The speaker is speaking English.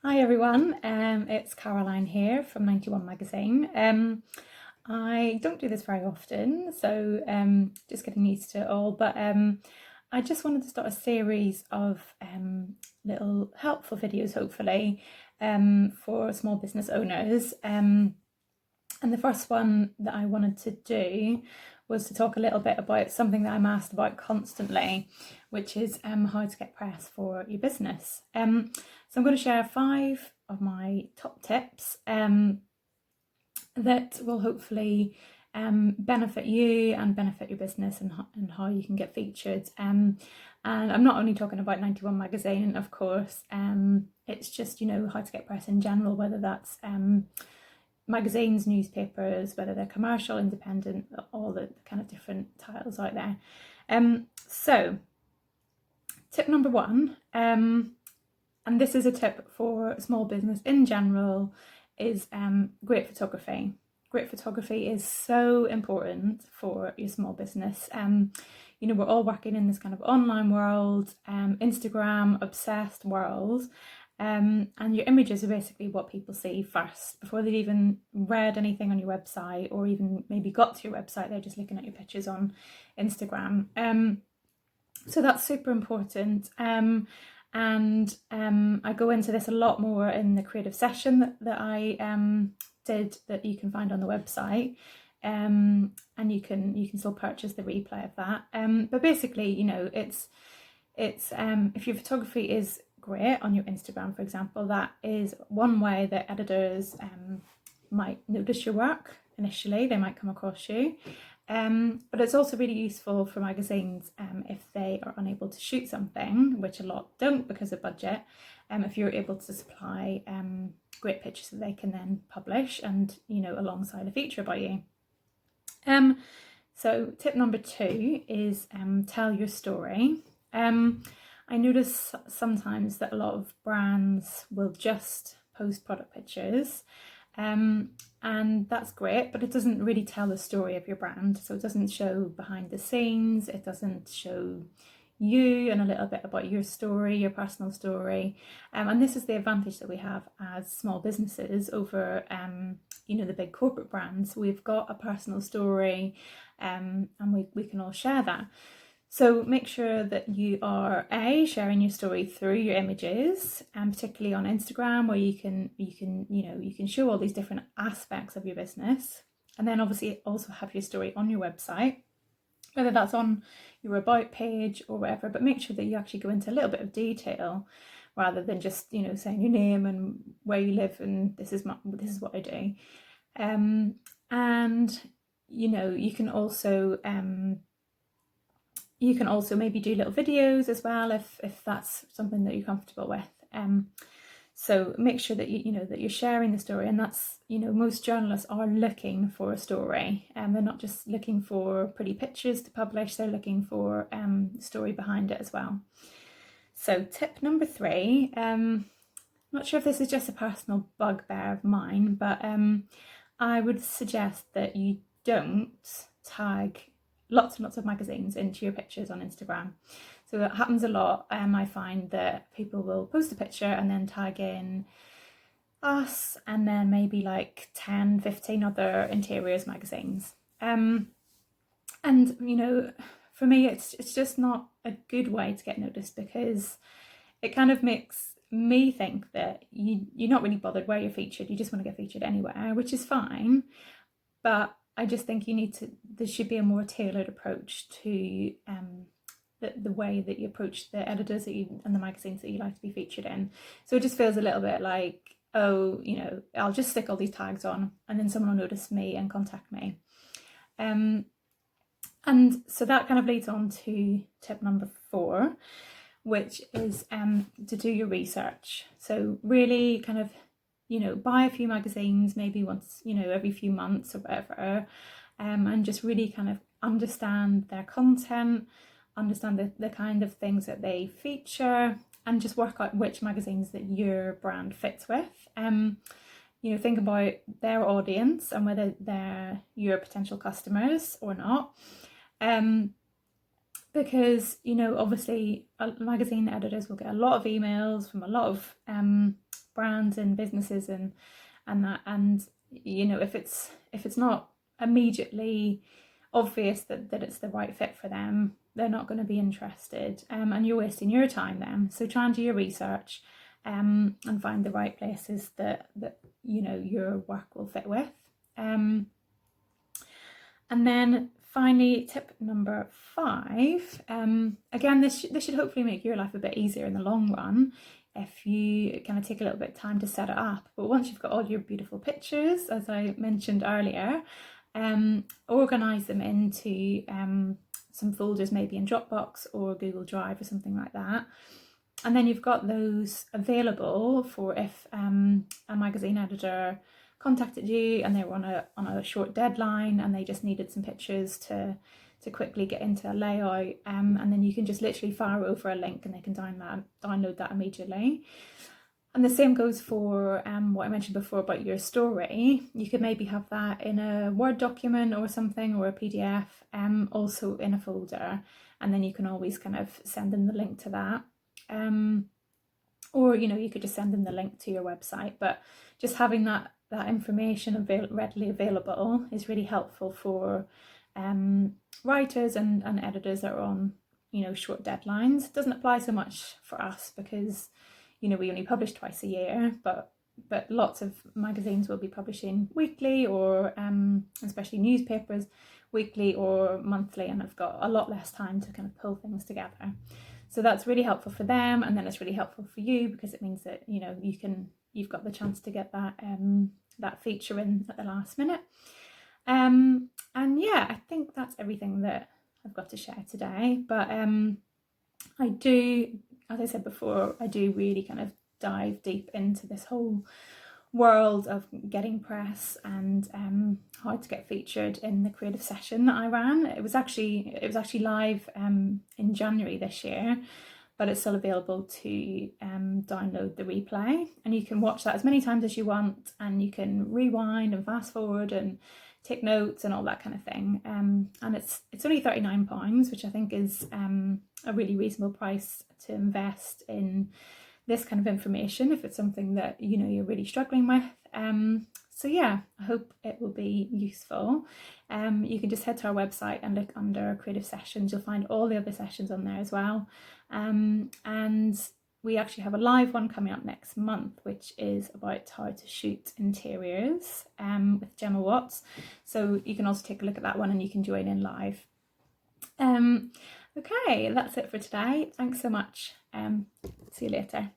Hi everyone, it's Caroline here from 91 Magazine. I don't do this very often, so just getting used to it all, but I just wanted to start a series of little helpful videos, hopefully, for small business owners. And the first one that I wanted to do was to talk a little bit about something that I'm asked about constantly, which is how to get press for your business. So I'm going to share 5 of my top tips that will hopefully benefit you and benefit your business and how you can get featured. And I'm not only talking about 91 Magazine, of course, it's just, how to get press in general, whether that's magazines, newspapers, whether they're commercial, independent, all the kind of different titles out there. So tip number 1, and this is a tip for small business in general, is great photography. Great photography is so important for your small business. We're all working in this kind of online world, Instagram obsessed world. And your images are basically what people see first before they've even read anything on your website or even maybe got to your website. They're just looking at your pictures on Instagram. So that's super important. And I go into this a lot more in the creative session that I did, that you can find on the website. And you can still purchase the replay of that. But basically, it's if your photography is great on your Instagram, for example, that is one way that editors might notice your work initially. They might come across you. But it's also really useful for magazines if they are unable to shoot something, which a lot don't because of budget. If you're able to supply great pictures that they can then publish and, alongside a feature about you. So tip number 2 is tell your story. I notice sometimes that a lot of brands will just post product pictures, and that's great, but it doesn't really tell the story of your brand. So it doesn't show behind the scenes, it doesn't show you and a little bit about your story, your personal story. And this is the advantage that we have as small businesses over the big corporate brands. We've got a personal story, and we can all share that. So make sure that you are sharing your story through your images, and particularly on Instagram, where you can show all these different aspects of your business, and then obviously also have your story on your website, whether that's on your about page or whatever. But make sure that you actually go into a little bit of detail rather than just saying your name and where you live and this is what I do. And you can also maybe do little videos as well if that's something that you're comfortable with. So make sure that that you're sharing the story, and that's most journalists are looking for a story, and they're not just looking for pretty pictures to publish. They're looking for story behind it as well. So tip number 3, not sure if this is just a personal bugbear of mine, but I would suggest that you don't tag lots and lots of magazines into your pictures on Instagram. So that happens a lot. I find that people will post a picture and then tag in us and then maybe like 10, 15 other interiors magazines. And for me, it's just not a good way to get noticed, because it kind of makes me think that you're not really bothered where you're featured. You just want to get featured anywhere, which is fine. But I just think there should be a more tailored approach to the way that you approach the editors and the magazines that you like to be featured in. So it just feels a little bit like, I'll just stick all these tags on and then someone will notice me and contact me. And so that kind of leads on to tip number 4, which is to do your research. So really kind of buy a few magazines, maybe once, every few months or whatever, and just really kind of understand their content, understand the kind of things that they feature, and just work out which magazines that your brand fits with. Think about their audience and whether they're your potential customers or not. Because, obviously magazine editors will get a lot of emails from a lot of brands and businesses and that, and you know, if it's not immediately obvious that it's the right fit for them, they're not going to be interested, and you're wasting your time then. So try and do your research, and find the right places that you know your work will fit with. And then finally, tip number 5, again, this should hopefully make your life a bit easier in the long run if you kind of take a little bit of time to set it up. But once you've got all your beautiful pictures, as I mentioned earlier, organise them into some folders, maybe in Dropbox or Google Drive or something like that. And then you've got those available for if a magazine editor contacted you and they were on a short deadline and they just needed some pictures to quickly get into a layout, and then you can just literally fire over a link and they can download that immediately. And the same goes for what I mentioned before about your story. You could maybe have that in a Word document or something, or a PDF, also in a folder, and then you can always kind of send them the link to that. Or you know, you could just send them the link to your website, but just having that information readily available is really helpful for writers and editors that are on, you know, short deadlines. It doesn't apply so much for us because, you know, we only publish twice a year, but lots of magazines will be publishing weekly, or especially newspapers, weekly or monthly, and have got a lot less time to kind of pull things together. So that's really helpful for them, and then it's really helpful for you because it means that, you know, you've got the chance to get that feature in at the last minute. And yeah, I think that's everything that I've got to share today. But I do, as I said before, I do really kind of dive deep into this whole world of getting press and how to get featured in the creative session that I ran. It was actually live in January this year, but it's still available to download the replay, and you can watch that as many times as you want, and you can rewind and fast forward and take notes and all that kind of thing. And it's only £39, which I think is a really reasonable price to invest in this kind of information if it's something that, you know, you're really struggling with. So yeah, I hope it will be useful. You can just head to our website and look under creative sessions. You'll find all the other sessions on there as well. And we actually have a live one coming up next month, which is about how to shoot interiors with Gemma Watts. So you can also take a look at that one and you can join in live. Okay, that's it for today. Thanks so much. See you later.